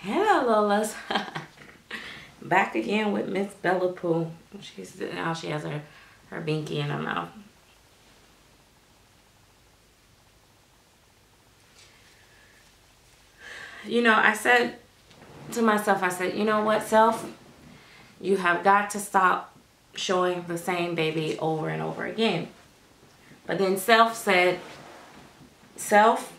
Hello, Lolas. Back again with Miss Bella Pooh. Now she has her binky in her mouth. You know, I said to myself, I said, you know what, self? You have got to stop showing the same baby over and over again. But then self said, self,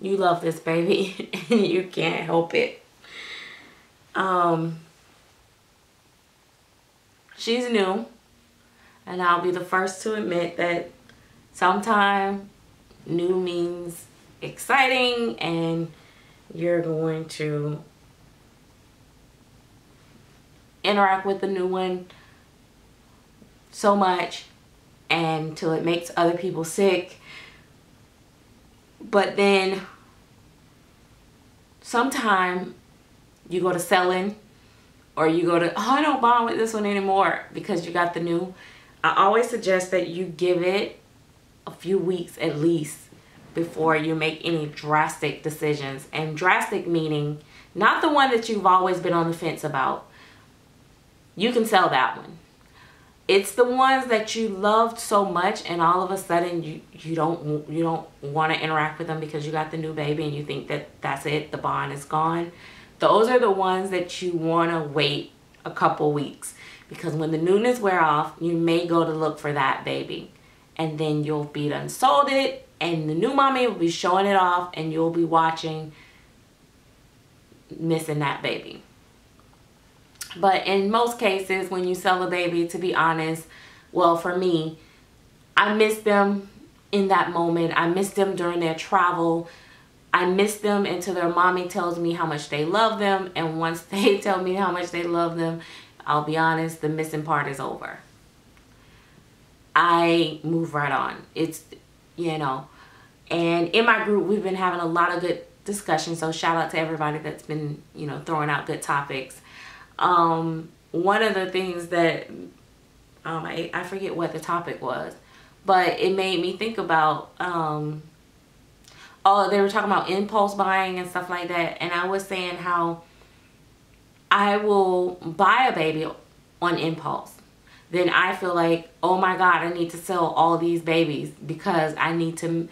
you love this baby and you can't help it. She's new, and I'll be the first to admit that sometimes new means exciting and you're going to interact with the new one so much until it makes other people sick. But then sometime you go to selling, or you go to, oh, I don't bond with this one anymore because you got the new. I always suggest that you give it a few weeks at least before you make any drastic decisions. And drastic meaning not the one that you've always been on the fence about. You can sell that one. It's the ones that you loved so much and all of a sudden you don't want to interact with them because you got the new baby and you think that that's it, the bond is gone. Those are the ones that you want to wait a couple weeks, because when the newness wear off, you may go to look for that baby, and then you'll be done sold it, and the new mommy will be showing it off, and you'll be watching, missing that baby. But in most cases, when you sell a baby, to be honest, well, for me, I miss them in that moment. I miss them during their travel. I miss them until their mommy tells me how much they love them. And once they tell me how much they love them, I'll be honest, the missing part is over. I move right on. It's, you know, and in my group, we've been having a lot of good discussions. So shout out to everybody that's been, you know, throwing out good topics. One of the things that, I forget what the topic was, but it made me think about, oh, they were talking about impulse buying and stuff like that. And I was saying how I will buy a baby on impulse. Then I feel like, oh my God, I need to sell all these babies because I need to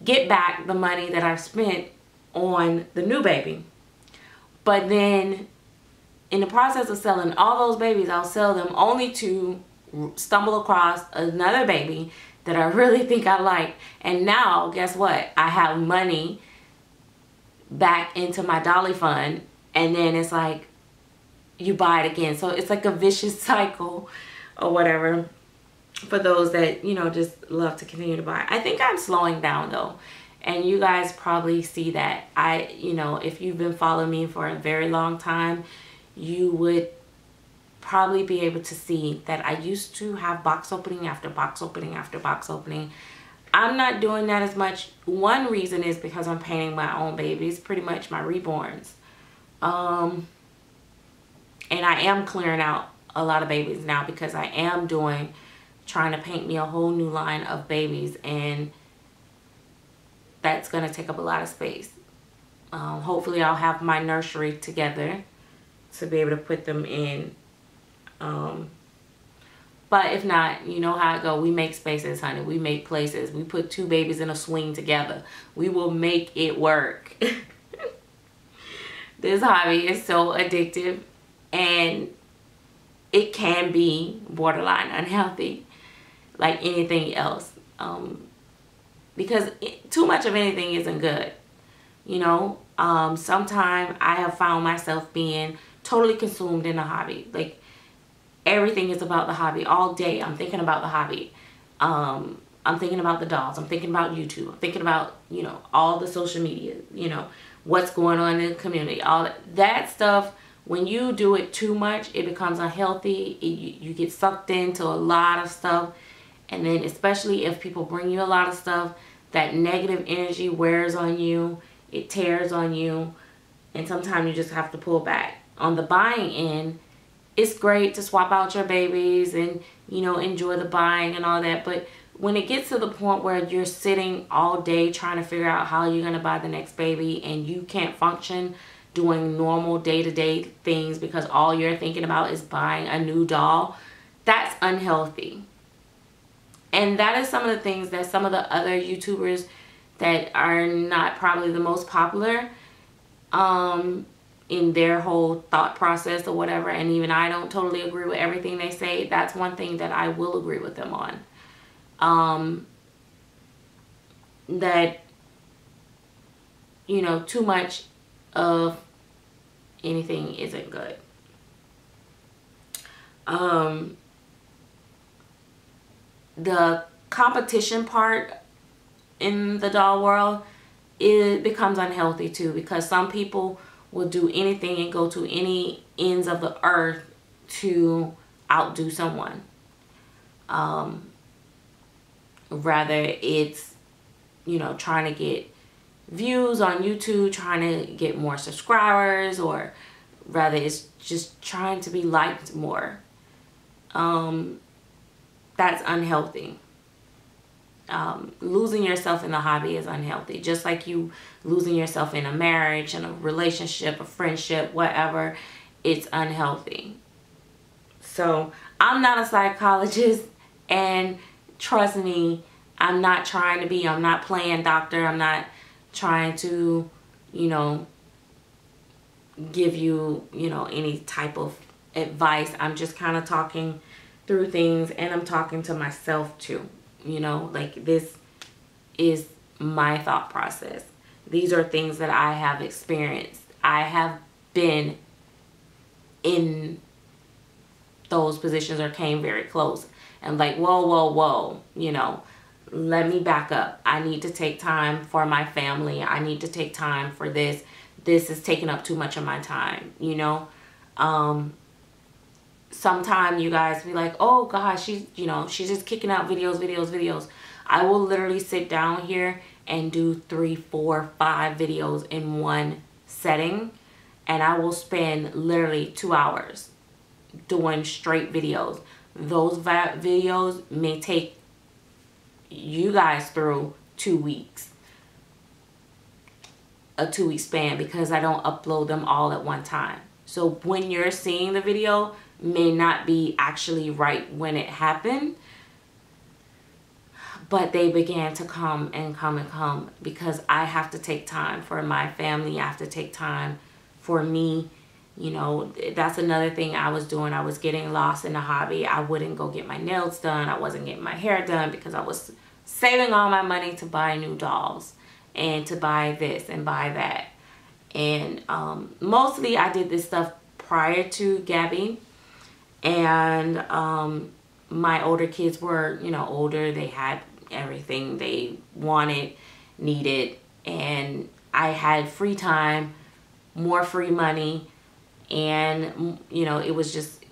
get back the money that I spent on the new baby. But then in the process of selling all those babies, I'll sell them only to stumble across another baby that I really think I like. And now, guess what? I have money back into my dolly fund, and then it's like you buy it again. So it's like a vicious cycle or whatever for those that, you know, just love to continue to buy. I think I'm slowing down though, and you guys probably see that. You know, if you've been following me for a very long time, you would probably be able to see that I used to have box opening after box opening after box opening. I'm not doing that as much. One reason is because I'm painting my own babies, pretty much my reborns. And I am clearing out a lot of babies now because I am trying to paint me a whole new line of babies, and that's going to take up a lot of space. Hopefully I'll have my nursery together to be able to put them in. But if not, you know how it go. We make spaces, honey. We make places. We put two babies in a swing together. We will make it work. This hobby is so addictive, and it can be borderline unhealthy like anything else. Because too much of anything isn't good. You know, sometimes I have found myself being totally consumed in a hobby. Like, everything is about the hobby. All day I'm thinking about the hobby. I'm thinking about the dolls. I'm thinking about YouTube. I'm thinking about, you know, all the social media, you know, what's going on in the community. All that stuff, when you do it too much, it becomes unhealthy. You get sucked into a lot of stuff. And then especially if people bring you a lot of stuff, that negative energy wears on you. It tears on you. And sometimes you just have to pull back. On the buying end, it's great to swap out your babies and, you know, enjoy the buying and all that. But when it gets to the point where you're sitting all day trying to figure out how you're going to buy the next baby and you can't function doing normal day-to-day things because all you're thinking about is buying a new doll, that's unhealthy. And that is some of the things that some of the other YouTubers that are not probably the most popular in their whole thought process or whatever, and even I don't totally agree with everything they say, that's one thing that I will agree with them on. That, you know, too much of anything isn't good. The competition part in the doll world, it becomes unhealthy too, because some people will do anything and go to any ends of the earth to outdo someone. Rather it's, you know, trying to get views on YouTube, trying to get more subscribers, or rather it's just trying to be liked more. That's unhealthy. Losing yourself in the hobby is unhealthy. Just like you losing yourself in a marriage, in a relationship, a friendship, whatever, it's unhealthy. So I'm not a psychologist, and trust me, I'm not trying to be, I'm not playing doctor, I'm not trying to, you know, give you, you know, any type of advice. I'm just kind of talking through things, and I'm talking to myself too. You know, like, this is my thought process. These are things that I have experienced. I have been in those positions or came very close. And like, whoa, whoa, whoa, you know, let me back up. I need to take time for my family. I need to take time for this. This is taking up too much of my time, you know. Sometimes you guys be like, oh gosh, she's, you know, she's just kicking out videos. I will literally sit down here and do 3, 4, 5 videos in one setting, and I will spend literally 2 hours doing straight videos. Those videos may take you guys through 2 weeks, a 2-week span, because I don't upload them all at one time. So when you're seeing the video, may not be actually right when it happened, but they began to come and come because I have to take time for my family. I have to take time for me. You know, that's another thing I was doing. I was getting lost in the hobby. I wouldn't go get my nails done. I wasn't getting my hair done because I was saving all my money to buy new dolls and to buy this and buy that. And mostly I did this stuff prior to Gabby. And my older kids were, you know, older. They had everything they wanted, needed, and I had free time, more free money, and, you know, it was just,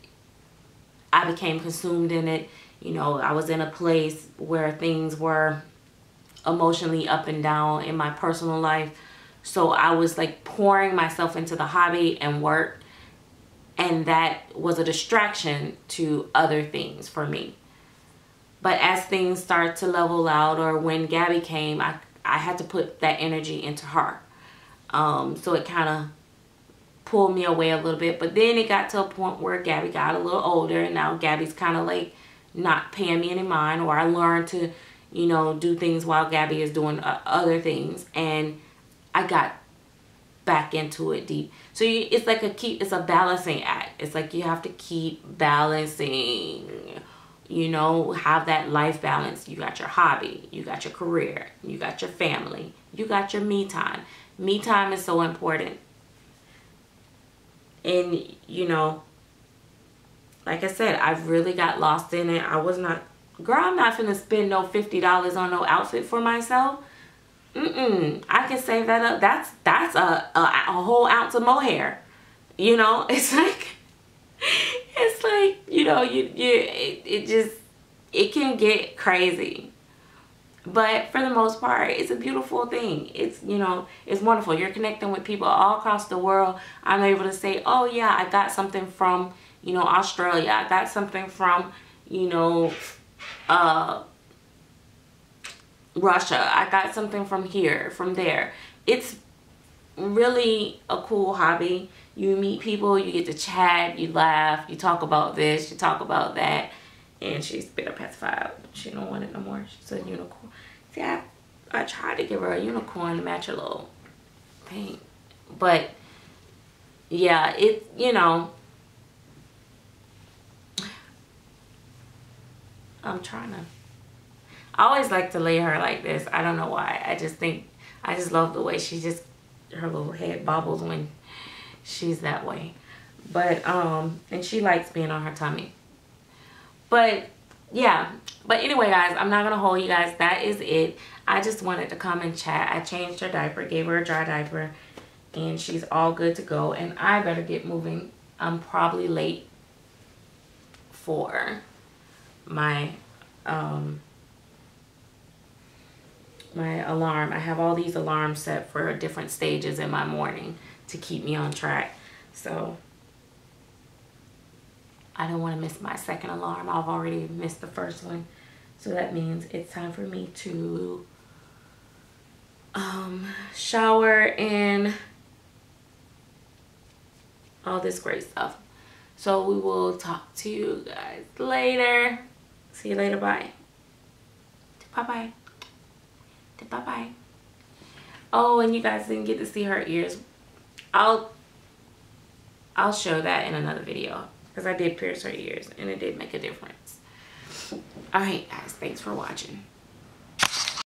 I became consumed in it. You know, I was in a place where things were emotionally up and down in my personal life, so I was like pouring myself into the hobby and work. And that was a distraction to other things for me. But as things start to level out, or when Gabby came, I had to put that energy into her. So it kind of pulled me away a little bit. But then it got to a point where Gabby got a little older, and now Gabby's kind of like not paying me any mind, or I learned to, you know, do things while Gabby is doing other things. And I got back into it deep. So it's like it's a balancing act. It's like you have to keep balancing, you know, have that life balance. You got your hobby, you got your career, you got your family, you got your me time. Me time is so important. And, you know, like I said, I've really got lost in it. I was not, girl, I'm not finna spend no $50 on no outfit for myself. I can save that up. That's a whole ounce of mohair. You know, it's like, you know, it can get crazy. But for the most part, it's a beautiful thing. It's, you know, it's wonderful. You're connecting with people all across the world. I'm able to say, oh yeah, I got something from, you know, Australia. I got something from, you know, Russia. I got something from here, from there. It's really a cool hobby. You meet people, you get to chat, you laugh, you talk about this, you talk about that. And she's been a pacified. She don't want it no more. She's a unicorn. See, I tried to give her a unicorn to match her little paint. But yeah, it, you know, I'm trying to, I always like to lay her like this. I don't know why. I just love the way she just, her little head bobbles when she's that way. But and she likes being on her tummy. But yeah, but anyway guys, I'm not gonna hold you guys. That is it. I just wanted to come and chat. I changed her diaper, gave her a dry diaper, and she's all good to go. And I better get moving. I'm probably late for my my alarm. I have all these alarms set for different stages in my morning to keep me on track. So I don't want to miss my second alarm. I've already missed the first one. So that means it's time for me to shower and all this great stuff. So we will talk to you guys later. See you later. Bye. Bye-bye. Bye-bye. Oh, and you guys didn't get to see her ears. I'll show that in another video because I did pierce her ears and it did make a difference. All right, guys. Thanks for watching.